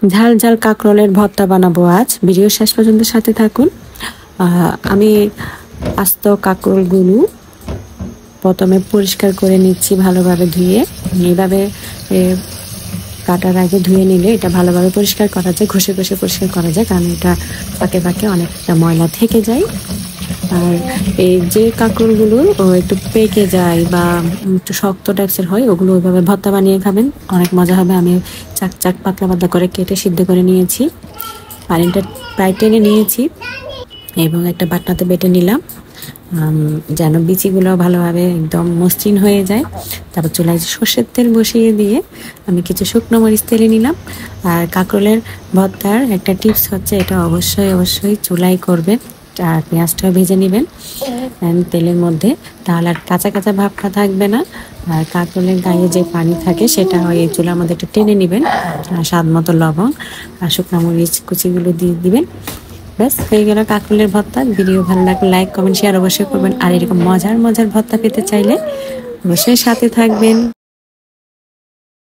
ঝাল ঝাল কাঁকরোলের ভর্তা বানাবো আজ। ভিডিও শেষ পর্যন্ত সাথে থাকুন। আমি আস্ত কাঁকরোলগুলো প্রথমে পরিষ্কার করে নিচ্ছি ভালোভাবে ধুয়ে। এইভাবে কাটার আগে ধুয়ে নিলে এটা ভালোভাবে পরিষ্কার করা যায়, ঘষে ঘষে পরিষ্কার করা যায়, কারণ এটা ফাঁকে ফাঁকে অনেকটা ময়লা থেকে যায়। আর এই যে কাঁকরোলগুলো একটু পেকে যায় বা একটু শক্ত টাইপসের হয়, ওগুলো ওইভাবে ভর্তা বানিয়ে খাবেন, অনেক মজা হবে। আমি চাক চাক পাতলা পাতলা করে কেটে সিদ্ধ করে নিয়েছি, পানিটা প্রায় টেনে নিয়েছি এবং একটা বাটনাতে বেটে নিলাম যেন বিচিগুলো ভালোভাবে একদম মসৃণ হয়ে যায়। তারপর চুলায় সর্ষের তেল বসিয়ে দিয়ে আমি কিছু শুকনো মরিচ তেলে নিলাম। আর কাঁকরোলের ভর্তার একটা টিপস হচ্ছে, এটা অবশ্যই অবশ্যই চুলায় করবেন আর পেঁয়াজটাও ভেজে নেবেন তেলের মধ্যে, তাহলে আর কাঁচা কাঁচা ভাবটা থাকবে না। আর কাঁকরোলের গায়ে যে পানি থাকে সেটা এই চুলার মধ্যে একটু টেনে নেবেন। আর স্বাদ মতো লবণ আর শুকনো মরিচ কুচিগুলো দিয়ে দিবেন। ব্যাস হয়ে গেল কাঁকরোলের ভর্তা। ভিডিও ভালো লাগলে লাইক কমেন্ট শেয়ার অবশ্যই করবেন। আর এরকম মজার মজার ভর্তা পেতে চাইলে অবশ্যই সাথে থাকবেন।